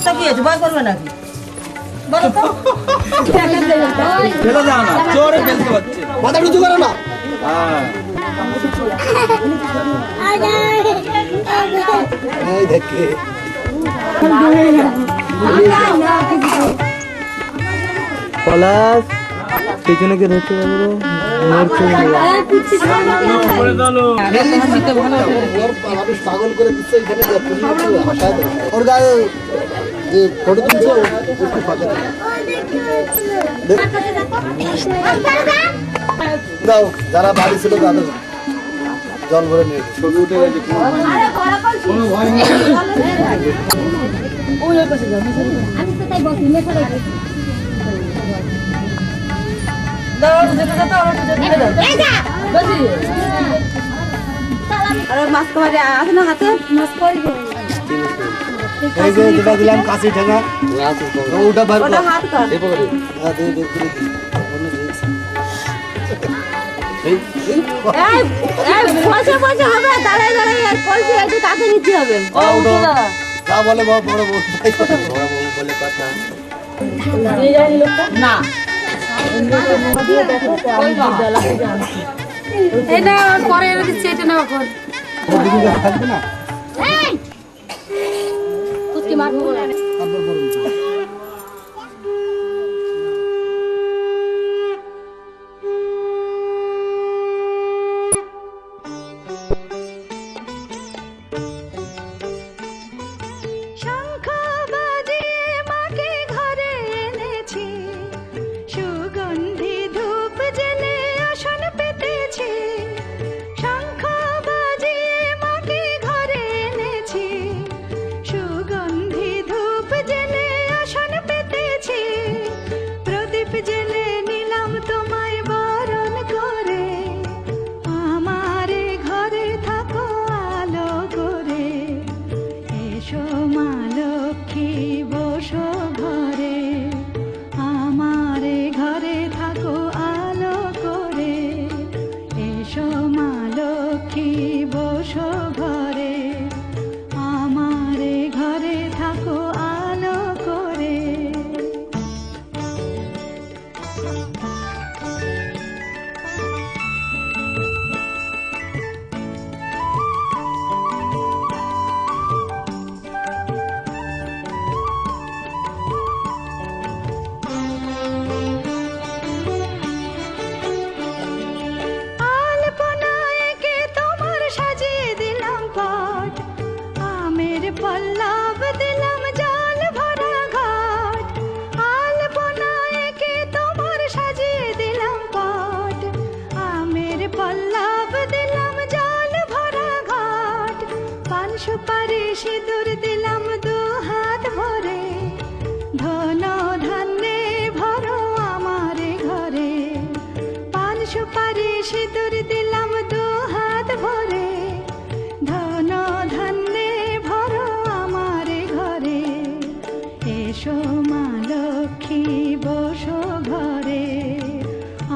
তা কি হয়েছে ভয় করবে নাকি বলো তো ফেলে দাও না, জোরে ফেলতে হচ্ছে। মাথা উঁচু করো না। হ্যাঁ, এই দেখে পলাশ পিছনে কে ধরতে পারবো করে দাও। মানুষ পাগল করে দিচ্ছে এখানে ওর গায়ে যে ফটো তুলছে একটু ফাঁকা থাকে। দাও যারা বাড়ি ছিল তাদের জল ভরে নিয়ে ছবি উঠে গেছে, কোনো ভয় নেই। মাছ কমারে আছে না হাতে মাছ করে এই যে যেটা দিলাম কাশি ঠেকা ওটা বার ওটা হাত কর হ্যাঁ দে দে করে দি এই পয়সা পয়সা হবে দাঁড়ায় দাঁড়ায় আর পয়সা একটু কাছে নিতে হবে যা বলে বড় বড় বড় বলে কথা। না এটা পরে এনে দিচ্ছি, এটা নেওয়া কর। থাকবে না কুচকি মারবো বলে। তারপর বড় শঙ্খ বাজিয়ে মাকে ঘরে এনেছি, সুগন্ধি ধূপ জেলে আসন পেতেছি। শঙ্খ বাজিয়ে মাকে ঘরে এনেছি, সুগন্ধি ধূপ জেলে আসন পেতেছি। প্রদীপ জেলে নিলাম তোমায় বরণ করে, আমারে ঘরে থাকো আলো করে। এসো মা লক্ষ্মী বসো ঘরে, আমারে ঘরে থাকো আলো করে। এসো মা লক্ষ্মী বসো ঘরে, আমারে ঘরে থাকো আলো করে। আলপনায় এঁকে তোমার সাজিয়ে দিলাম পট, আমের পল্লব দিলাম জল ভরা ঘট। আলপনায় এঁকে তোমার সাজিয়ে দিলাম পট, আমের পল্লব দিলাম জল ভরা ঘট। পান সুপারি সিঁদুর দিলাম দু হাত ভরে, ধন ধান্যে ভরো আমারে ঘরে। পান সুপারি সিঁদুর দিলাম দু হাত ভরে, ধন ধান্যে ভরো আমারে ঘরে। এসো মা লক্ষ্মী বসো ঘরে,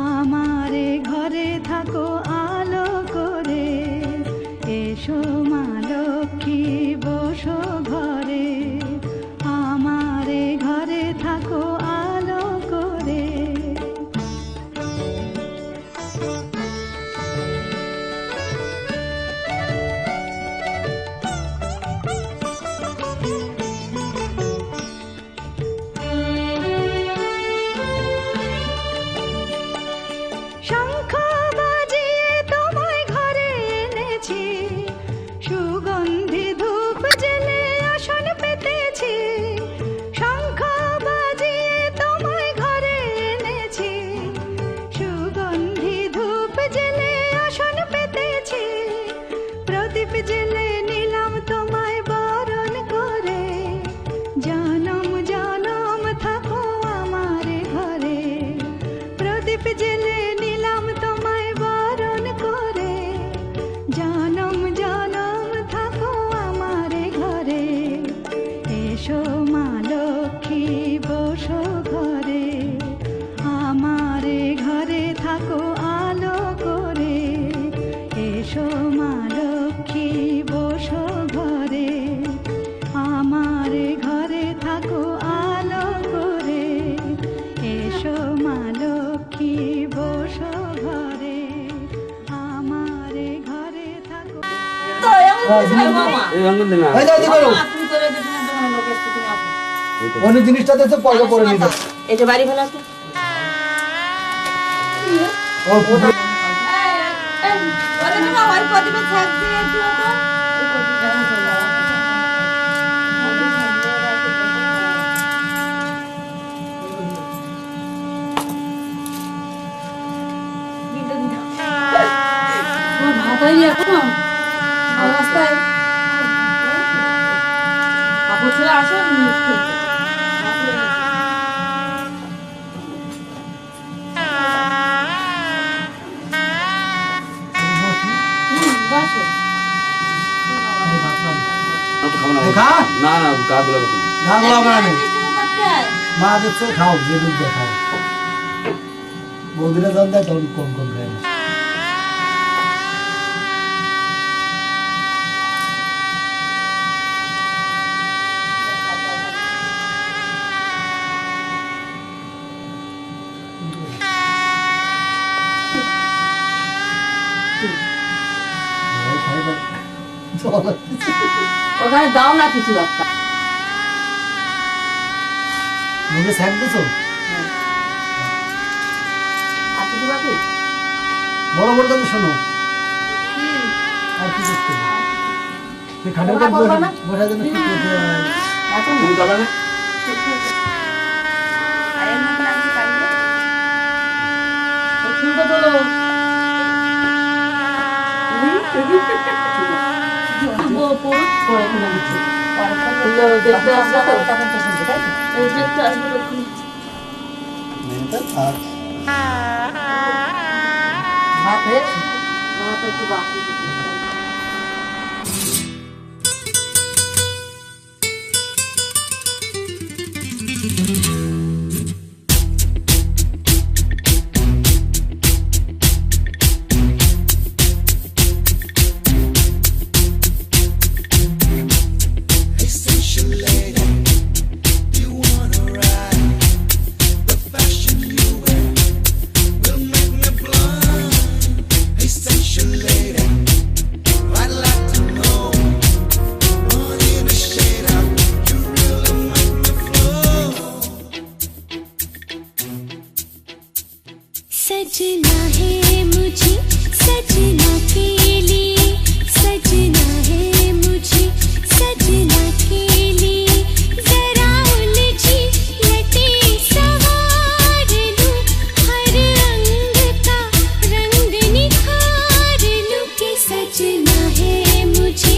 আমারে ঘরে থাকো আলো করে। এসো মা লক্ষ্মী বসো ঘরে, আমারে ঘরে থাকো আলো করে। শঙ্খ বাজিয়ে তোমায় ঘরে এনেছি, সুগন্ধি ধূপ জেলে আসন পেতেছি। শঙ্খ বাজিয়ে তোমায় ঘরে এনেছি, সুগন্ধি ধূপ জেলে আসন পেতেছি। প্রদীপ জেলে নিলাম তোমায় বরণ করে, জনম জনম থাকো আমারে ঘরে। প্রদীপ জেলে নিলাম তোমায় বরণ করে, জনম জনম থাকো আমারে ঘরে। এসো মা লক্ষ্মী বসো ঘরে, আমারে ঘরে থাকো আলো করে। এসো মা লক্ষ্মী বসো ঘরে, এই রঙ দিন না এই যাও দিবে তুমি করে দিতে না তোমার লোক এসে তুমি আসো অন্য জিনিসটা তো পয়সা পরে নিবে এই যে বাড়ি ফেলা তো ও পুরো ওরে না ওই প্রতিভা থাকতে একটু তো ভাতাই এখন রাস্তায় কাপড় ছেড়ে আসো বসো খা না না কাগুলো না গোলা বানাবে মা দিচ্ছে খাও যে দুধ দিয়ে খাও বৌদিরা জান দেয় তখন কম কম খায় না ওখানে দাও না কিছু একটা মুখে স্যাক দিছো আর কিছু বাকি বড় বড় দাম শোনো আর কি করতে তুই খাটের উপর বসা যেন ঠিক করতে এখন তুমি যাবে না আরে না না আমি কাটবো তো শুনতে তোলো পুরুষ পরে কোনো কিছু দেখতে আসবে তো তখন তো শুনবে তাই তো দেখতে আসবে তখন মেন্টাল আর ভাত হয়েছে ভাত একটু বাকি सजना है मुझे सजना के लिए सजना है मुझे सजना के लिए जरा उलझी लटे सवार लूं हर अंग का रंग निखार लूं कि सजना है मुझे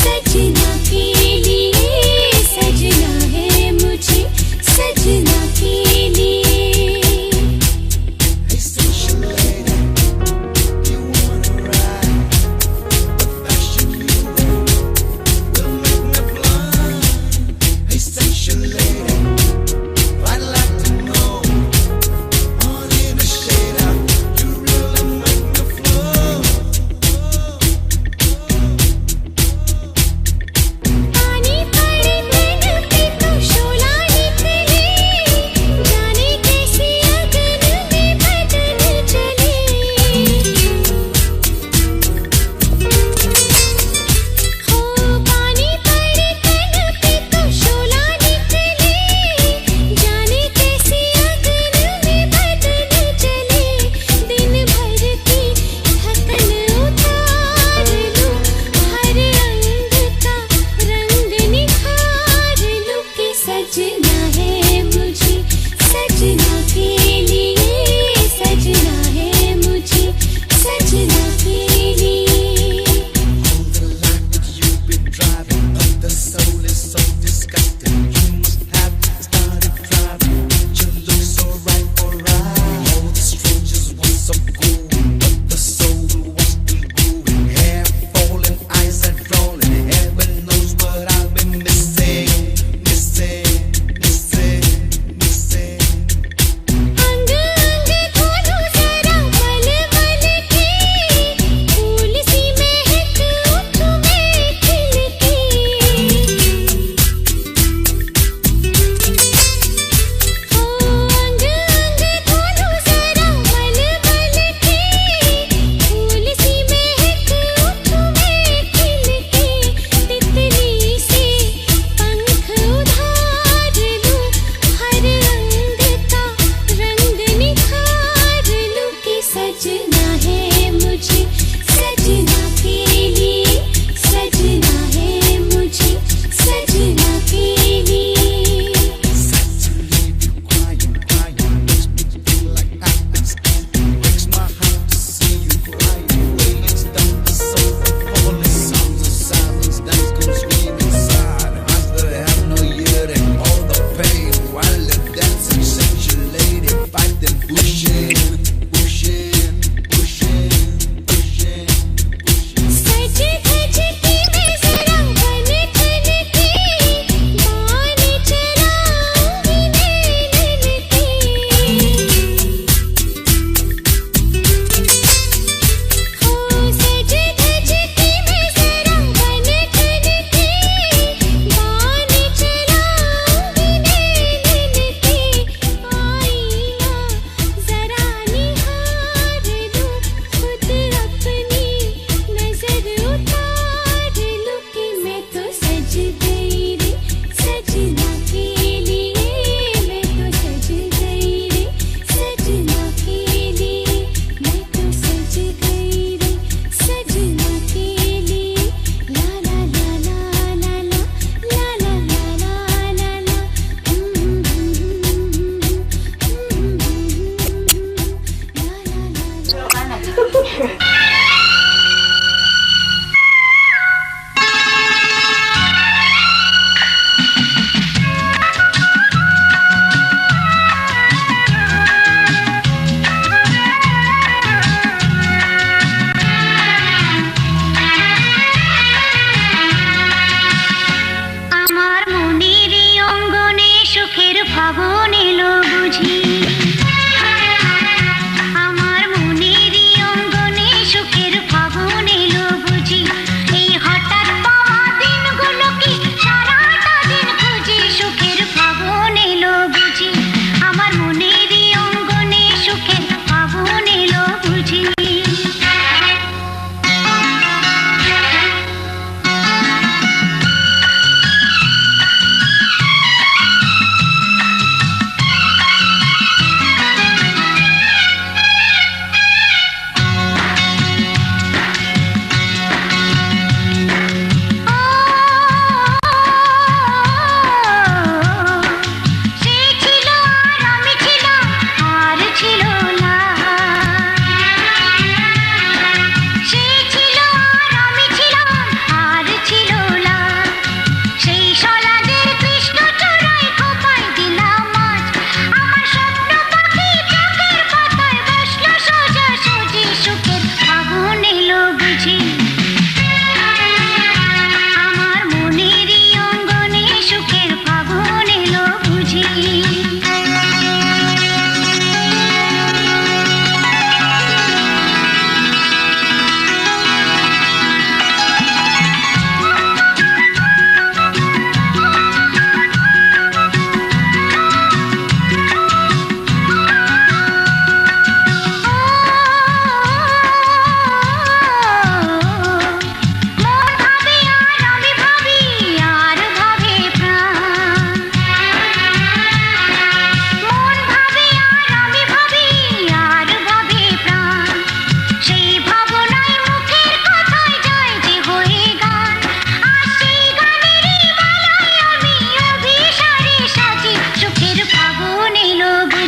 सजना के लिए सजना है मुझे सजना के लिए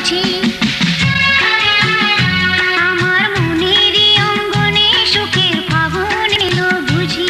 বুঝি আমার মনেরই অঙ্গনে সুখের ফাগুন এলো বুঝি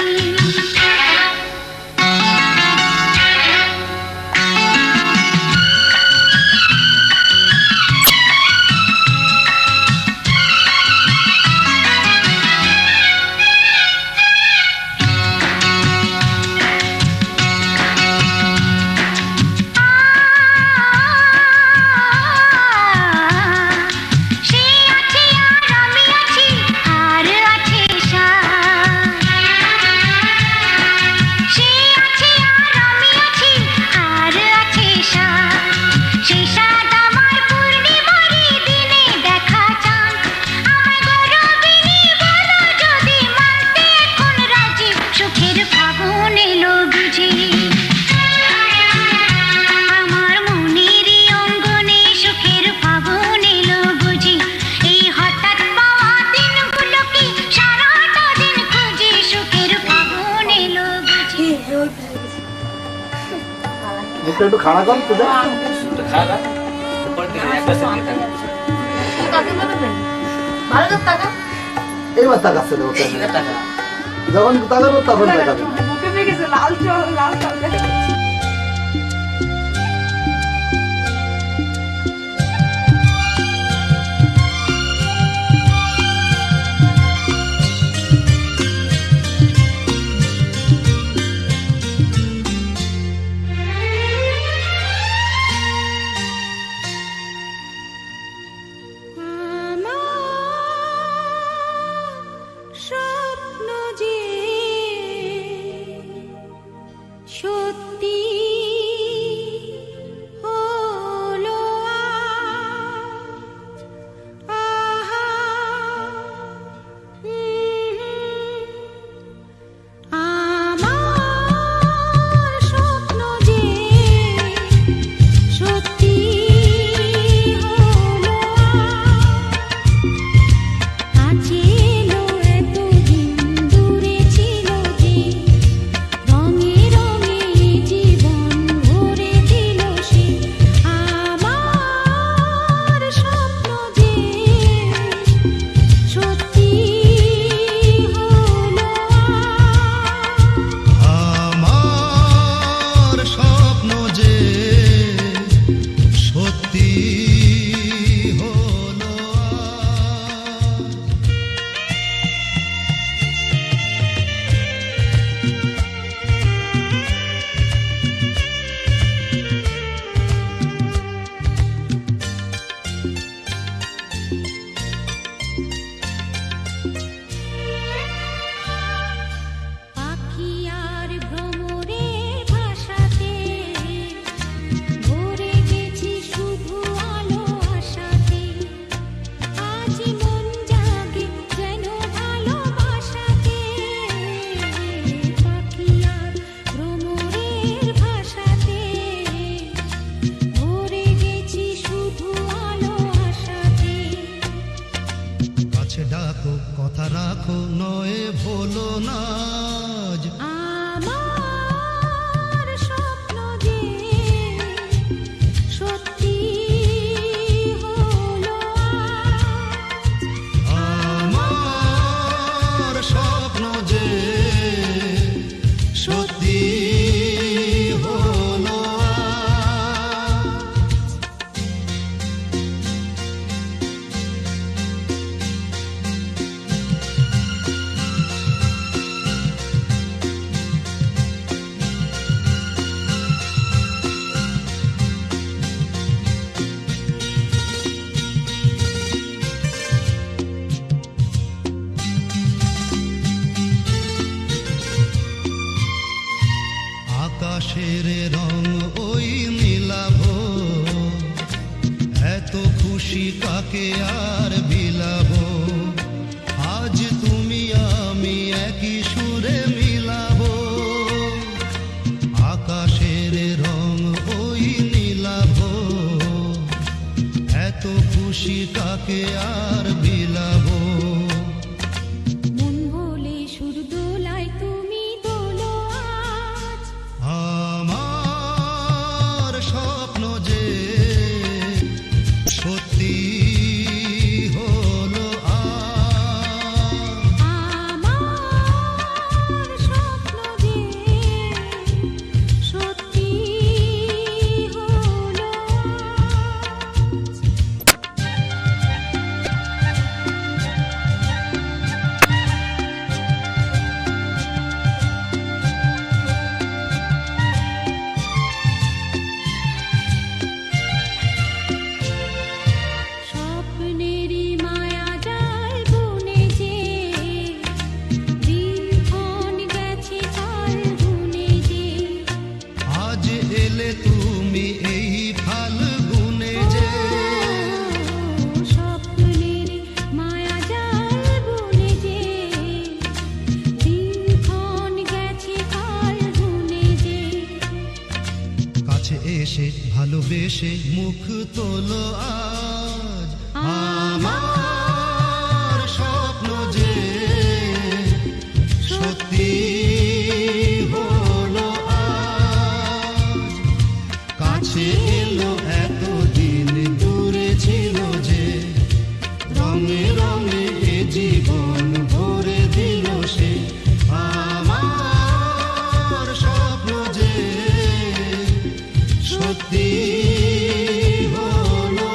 একটু খাড়া কর পূজা খাওয়া পরে থেকে একটা সেকেন্ড ভালো তো টাকা এইবার তাকাচ্ছে না ওটা যখন তাকাবো তখন তাকাবে মুখে পেয়ে গেছে লাল চল লাল চল স্বপ্ন যে সত্যি হলো আহা আমার স্বপ্ন যে সত্যি হলো ছিল এতদিন দূরে ছিল যে রঙে রঙে জীবন ভরে দিল সে আমার স্বপ্ন যে সত্যি হলো আমার স্বপ্ন যে সত্যি হলো পাখি আর ভ্রমরের ভাষাতে ভরে গেছি শুধু আলো আশাতে আজ মন জাগে যেন ভালোবাসাতে পাখি আর ভ্রমরের ভাষাতে ভরে গেছি শুধু আলো আশাতে কাছে ডাকো কথা রাখো নয় ভোলো না আজ। আমার স্বপ্ন যে সত্যি হলো আমার স্বপ্ন যে সত্যি হলো আকাশের রং ওই নীলাভ এত খুশি কাকে আর বিলাব আজ তুমি আমি একই সুরে মিলাব আকাশের রং ওই নীলাভ এত খুশি কাকে আর বিলাব মন বলে সুর দোলায় তুমি দোলো আজ আমার স্বপ্ন যে এসে মুখ তোলো আজ আমার স্বপ্ন যে সত্যি হলো আজ কাছে এলো এতদিন দূরে ছিল যে রঙে রঙে এ জীবন ভরে দিল সে আমার স্বপ্ন যে সত্যি হলো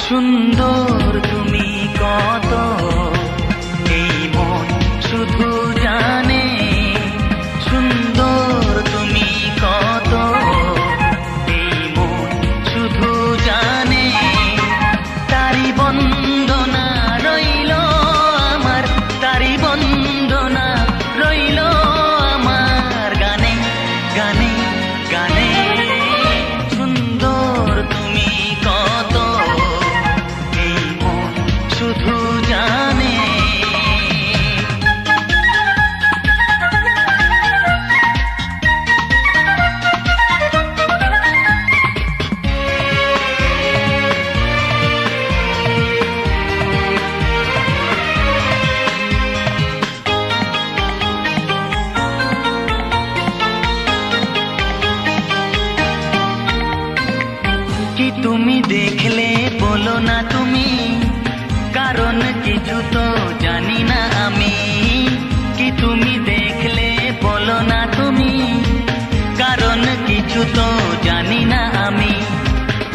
সুন্দর তুমি কত এই মন শুধু জানে সুন্দর তুমি কত এই মন শুধু জানে তারি বন্দনা রইল আমার তারি বন্দনা রইল আমার গানে গানে গানে সুন্দর তুমি কত শুধু জানে কি তুমি দেখলে বলো না তুমি কারণ কিছু তো জানি না আমি কি তুমি দেখলে বলো না তুমি কারণ কিছু তো জানি না আমি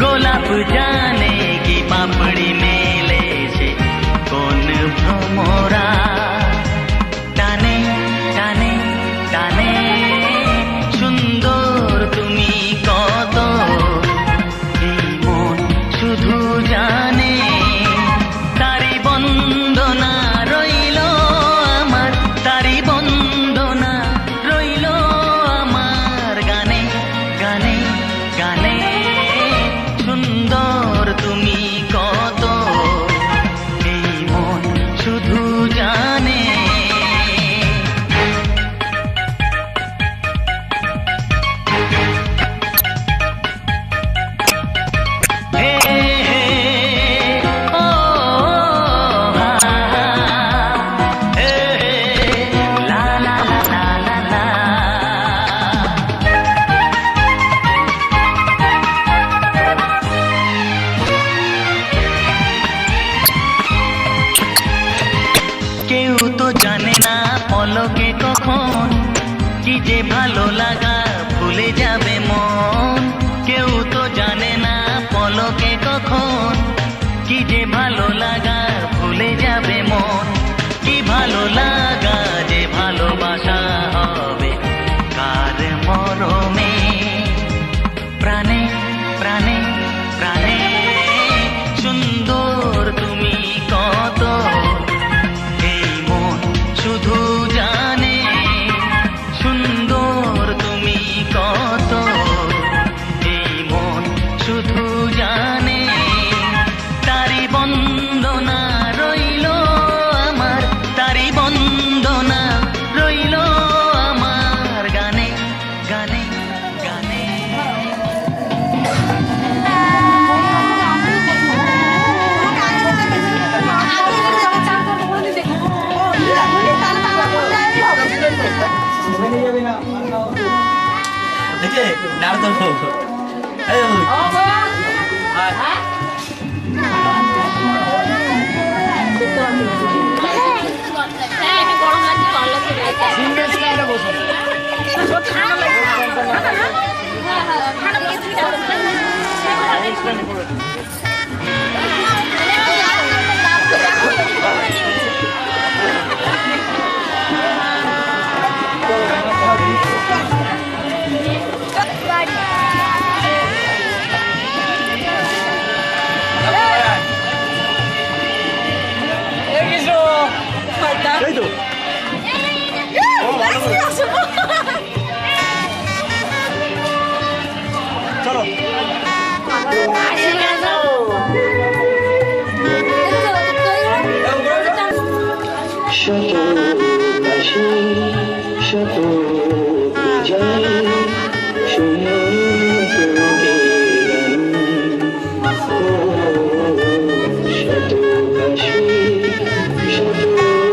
গোলাপ জানে কি পাপড়ি মেলেছে কোন ভ্রমরা টানে টানে টানে সুন্দর তুমি কত এই মন শুধু জানে তারি বন্দনা রইল আমার তারি বন্দনা রইল আমার গানে গানে গানে সুন্দর তুমি কত এই মন শুধু জানে হে হে ও হে লা লা লা লা লা কেউ তো জানে না পলকে কখন কি যে ভালো লাগা ভুলে যাবে মন কেউ তো জানে না পলকে কখন কি যে ভালো লাগা ভুলে যাবে মন কি ভালো লাগা যে ভালোবাসা হবে কার মরমে প্রাণে প্রাণে প্রাণে সুন্দর তুমি কত এই মন শুধু জানে সুন্দর তুমি কত এই মন শুধু জানে তারি বন্দনা রইল আমার তারি বন্দনা রইল আমার গানে গানে গানে দেখে নাড়া তো গরম লাগছে ভালো লাগছে এই তো চলো শত কাশি শত পূজায় শত কাশি শত পূজায়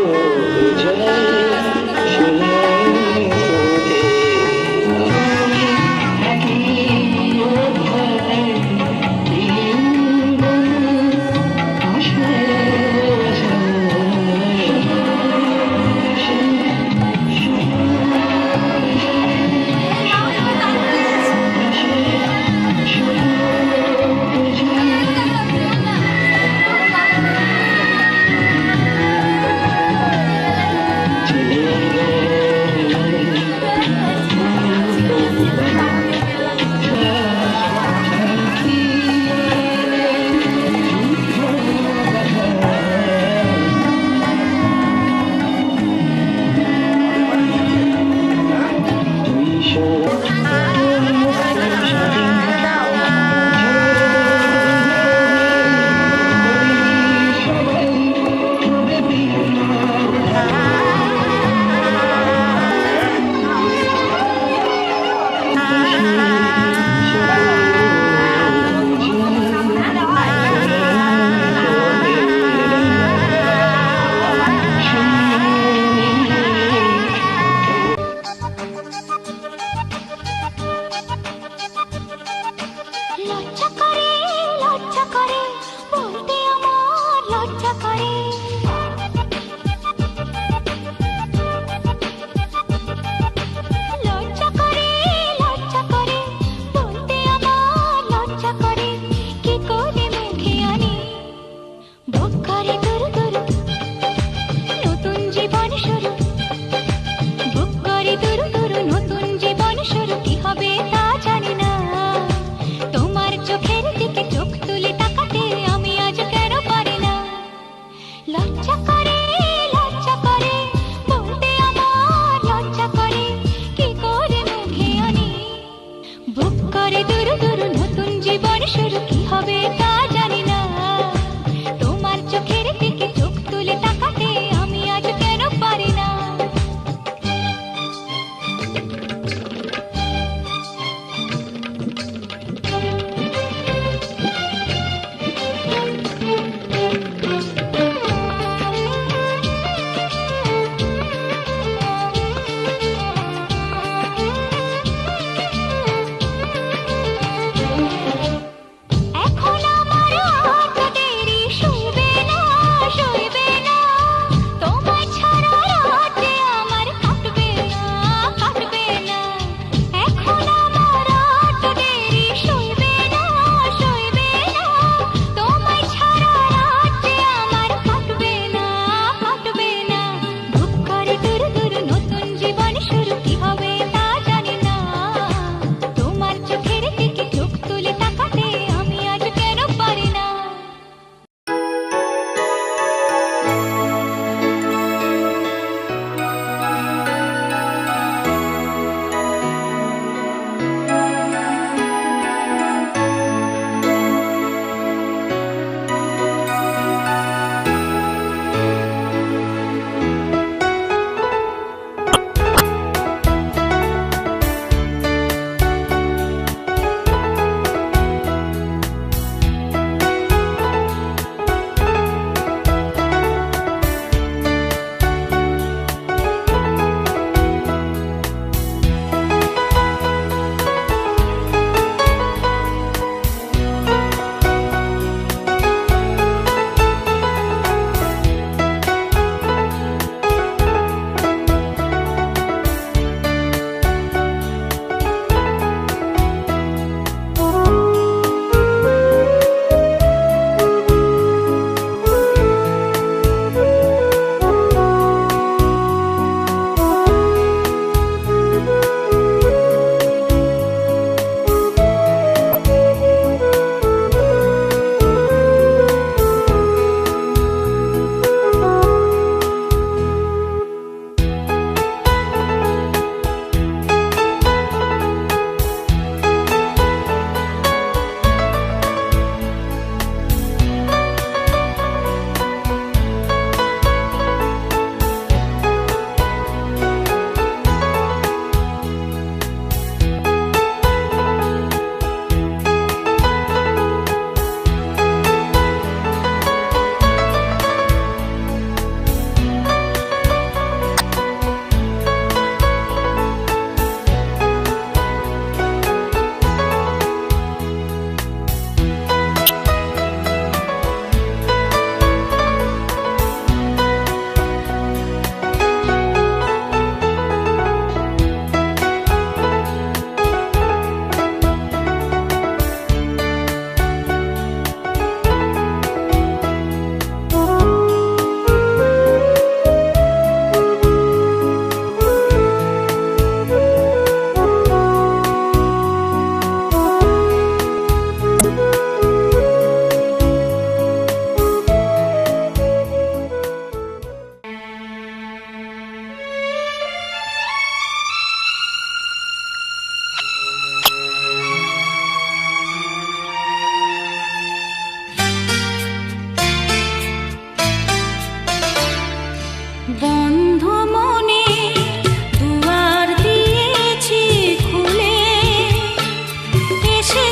এখন আমার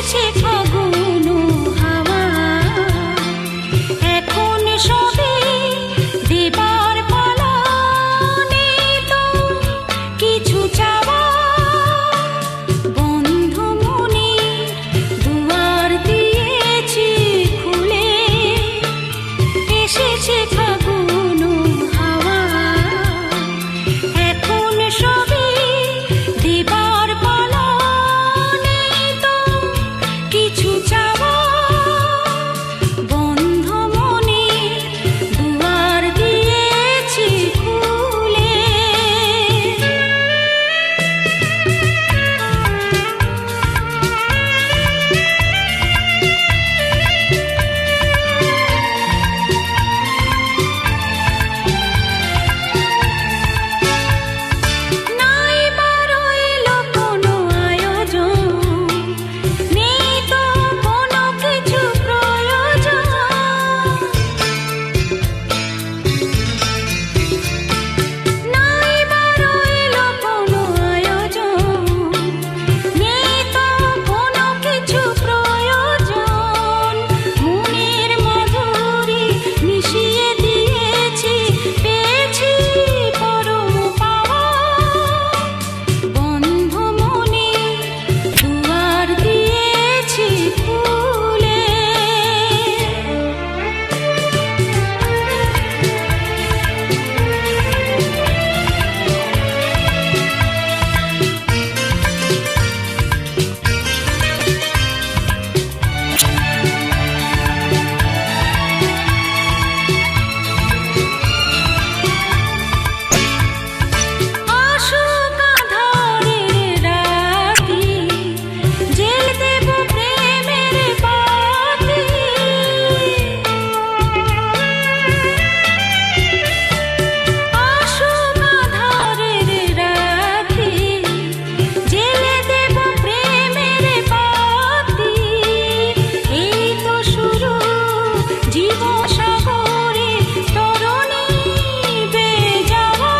এসেছে ফাগুন হাওয়া এখন সবে দেবার পালা নেই তো কিছু চাওয়া বন্ধ মনে দুয়ার দিয়েছি খুলে এসেছে ফাগুন হাওয়া এখন সবে দেবার পালা নেই তো কিছু চাওয়া বন্ধ মনে দুয়ার দিয়েছি খুলে নাই বারো এলো কোনো আয়োজন নেই তো কোনো কিছু প্রয়োজন নাই বারো এলো কোনো আয়োজন নেই তো কোনো কিছু প্রয়োজন মনের মাধুরী মিশিয়ে দিয়েছি পেয়েছি পরম পাওয়া বন্ধ মনে দুয়ার দিয়েছি খুলে আসুক আঁধারের রাতি জেল দেব প্রেমের বাতি আসুক আঁধারের রাতি জেলে দেব প্রেমের বাতি এই তো শুরু জীব সাগরে তরণী বেয়ে যাওয়া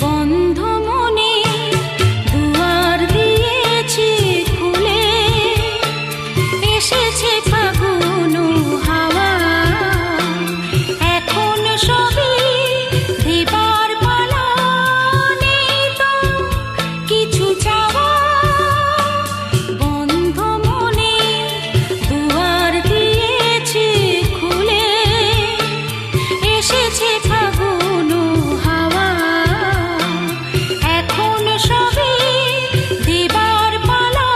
বন্ধ মনে দুয়ার দিয়েছি খুলে এসেছে ফাগুন হাওয়া এখন সবে দেবার পালা নেই তো কিছু চাওয়া বন্ধ মনে দুয়ার দিয়েছি খুলে এসেছে ফাগুন হাওয়া এখন সবে দেবার পালা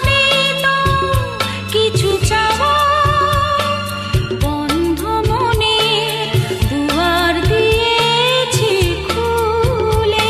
নেই তো কিছু চাওয়া বন্ধ মনে দুয়ার দিয়েছি খুলে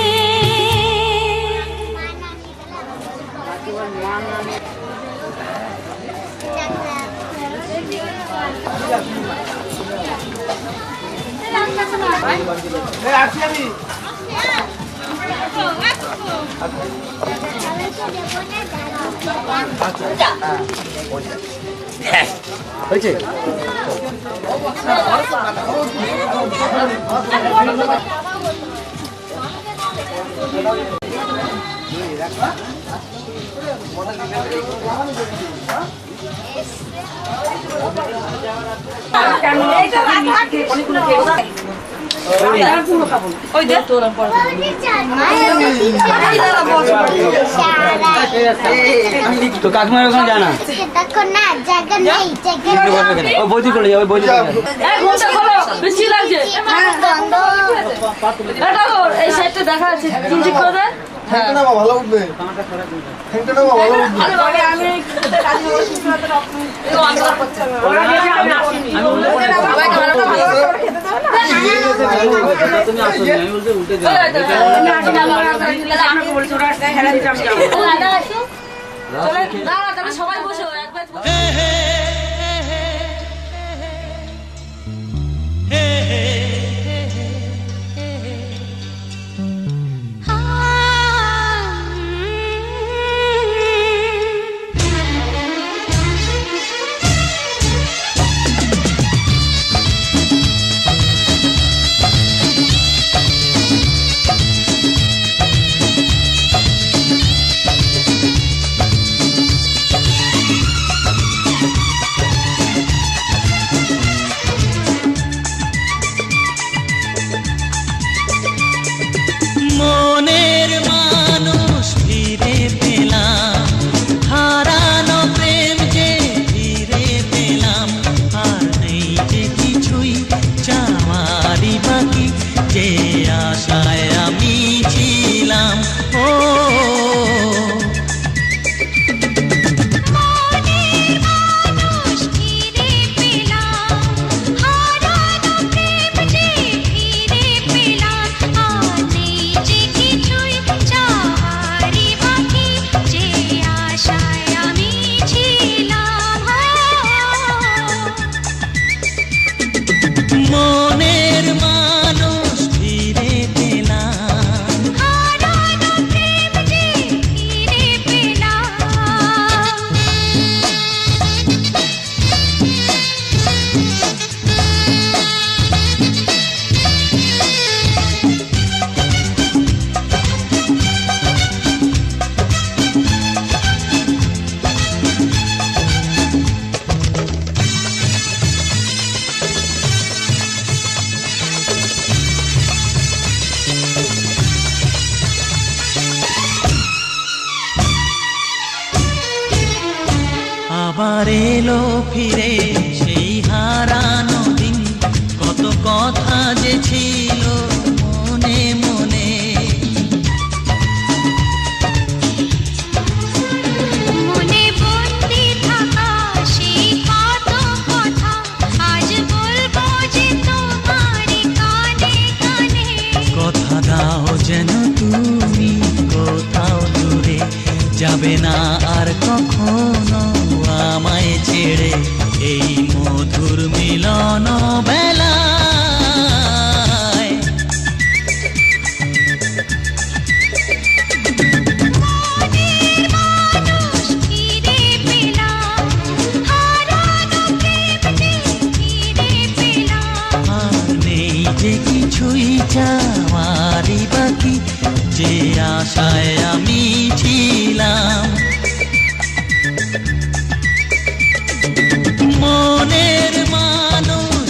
হয়েছে তো কাকিমার ওখানে জানা ও বৌদি করে যাবে বৌদি বৃষ্টি লাগছে এই সাইডটা দেখা আছে ঠিক করে দেন ভালো উঠবে ভালো উঠবে আমি সবাই বসে একবার আবার এলো ফিরে সেই হারানো দিন, কত কথা যে ছিল মনে মনে। মনে বন্দি থাকা সেই কত কথা আজ বলবো যে তোমার কানে কানে। কথা দাও যেন তুমি কোথাও দূরে যাবে না আর কখনো আমায় ছেড়ে, এই মধুর মিলন বেলায়। মনের মানুষ ফিরে পেলাম, হারানো প্রেম যে ফিরে পেলাম। আর নেই যে কিছুই চাওয়ারই বাকি, যে আশায় আমি ছিলাম। মনের মানুষ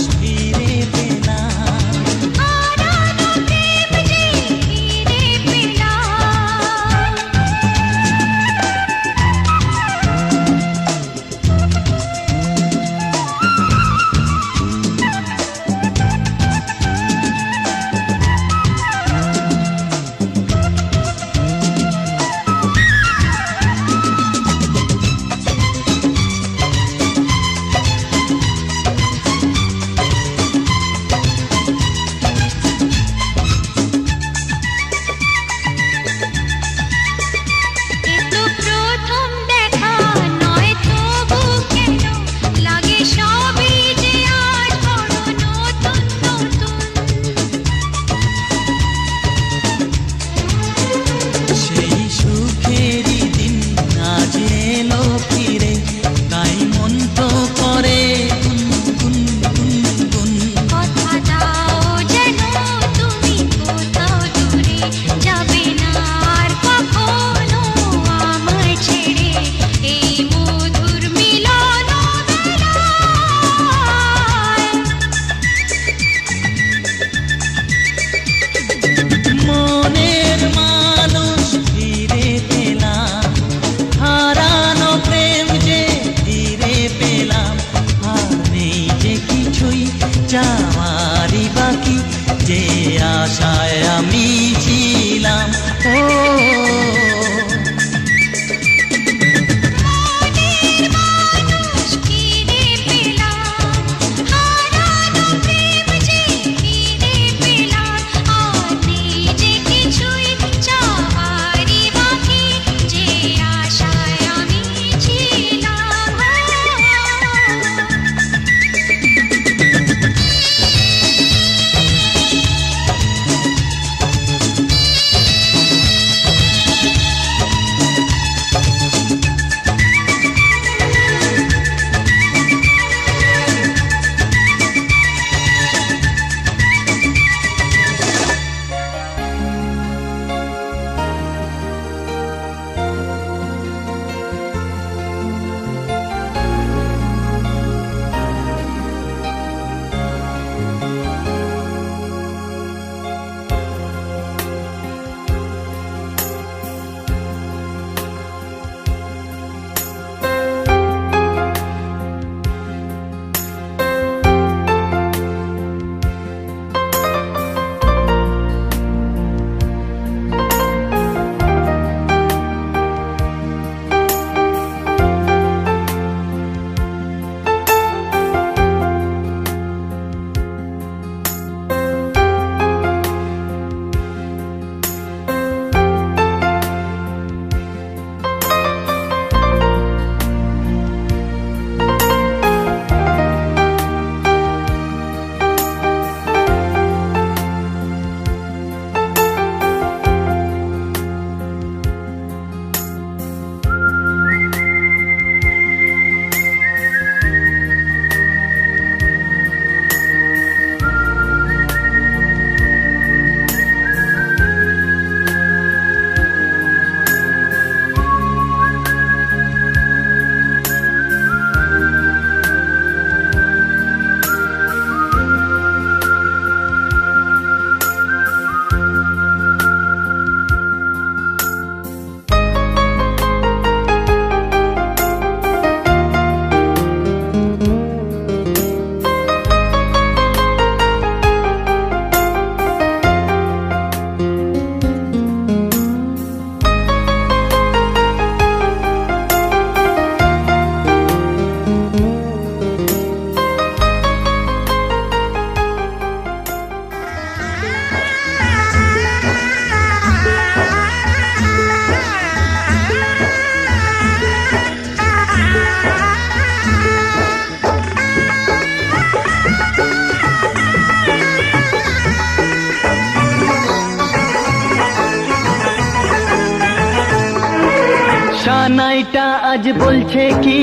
আজ বলছে কি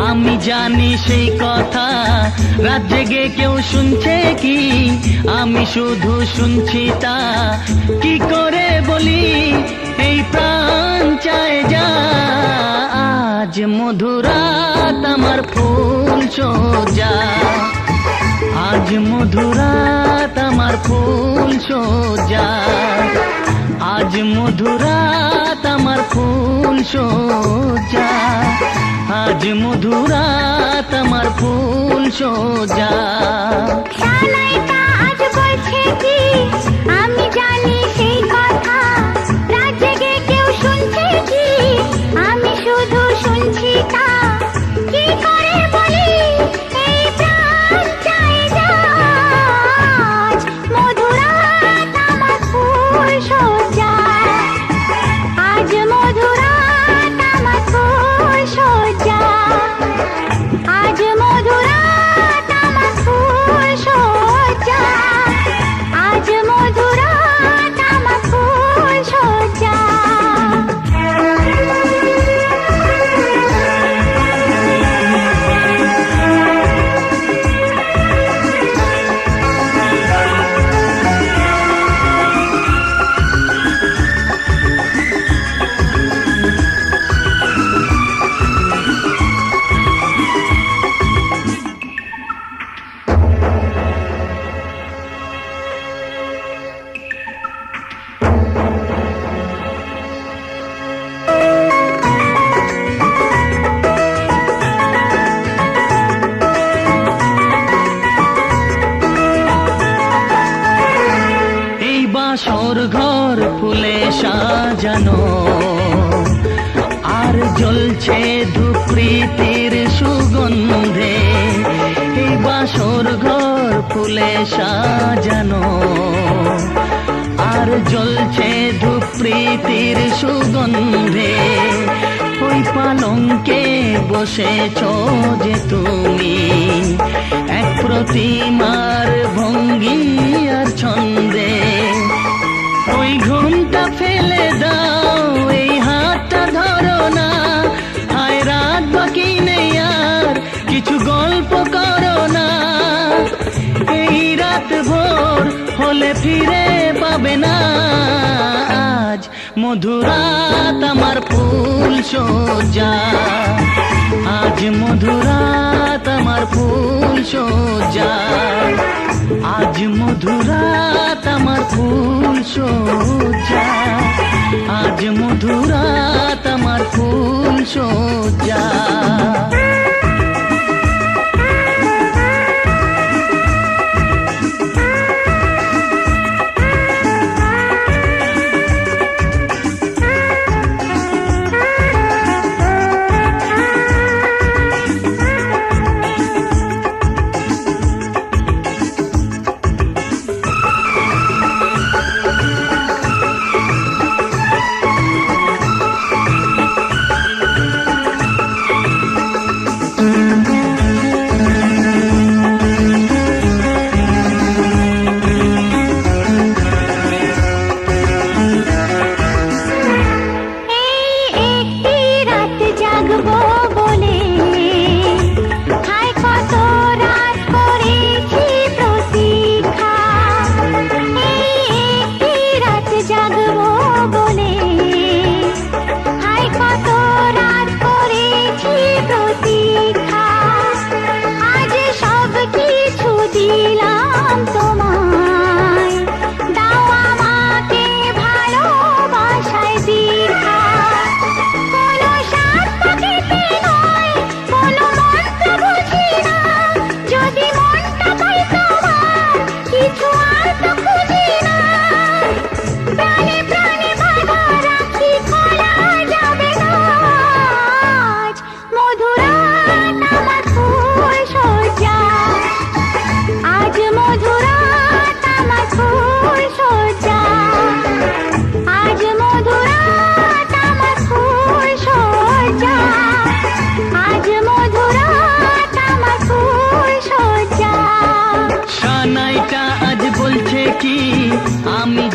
আমি জানি সেই কথা, রাত জেগে কেউ শুনছে কি আমি শুধু শুনছি তা, কি করে বলি এই প্রাণ চায় যা। আজ মধুরাত আমার ফুল সোজা, আজ মধুরাত আমার ফুল সোজা, আজ মধুরাত আমার ফুল সোজা, আজ মধুরাত আমার ফুল সোজা। সানাইটা আজ বলছে কি আমি জানি সেই কথা, রাত জেগে কেউ শুনছে কি আমি শুধু শুনছি তা, কি করে বলি এই প্রাণ চায় যা। আজ মধুরাত আমার ফুল সোজা, আজ মধুরাত আমার ফুল সোজা, আজ মধুরাত আমার ফুল সোজা, আজ মধুরাত আমার ফুল সোজা। এই বাসর ঘর ফুলে সাজানো, আর জ্বলছে ধূপ প্রীতির সুগন্ধে। এই বাসর ঘর ফুলে সাজানো, আর জ্বলছে ধূপ প্রীতির সুগন্ধে। ওই পালঙ্কে বসেছ যে তুমি, এক প্রতিমার ভঙ্গি আর ছন্দে। ওই ঘুমটা ফেলে দাও, এই হাতটা ধরো না, হায় রাত বাকি নেই আর কিছু গল্প করো না। এই রাত ভোর হলে ফিরে পাবে না, আজ মধুরাত আমার ফুল সোজা, আজ মধুরাত আমার ফুল সোজা, আজ মধুরাত আমার ফুল সোজা, আজ মধুরাত আমার ফুল সোজা।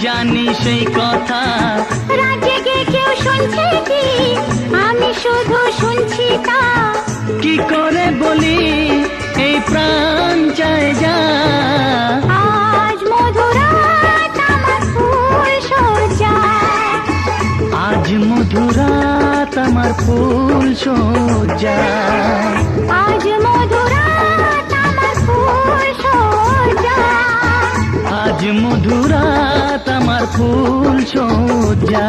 জানি সেই কথা, রাত জেগে কেউ শুনছে কি আমি শুধু শুনছি। কবিতা কি করে বলি এই প্রাণ চায় যা আজ মধুরাত আমার ফুল সজ্জা আজ মধুরাত আমার ফুল সজ্জা আজ মধুরাত আমার ফুল সজ্জা আজ মধুরাত আমার ফুল সজ্জা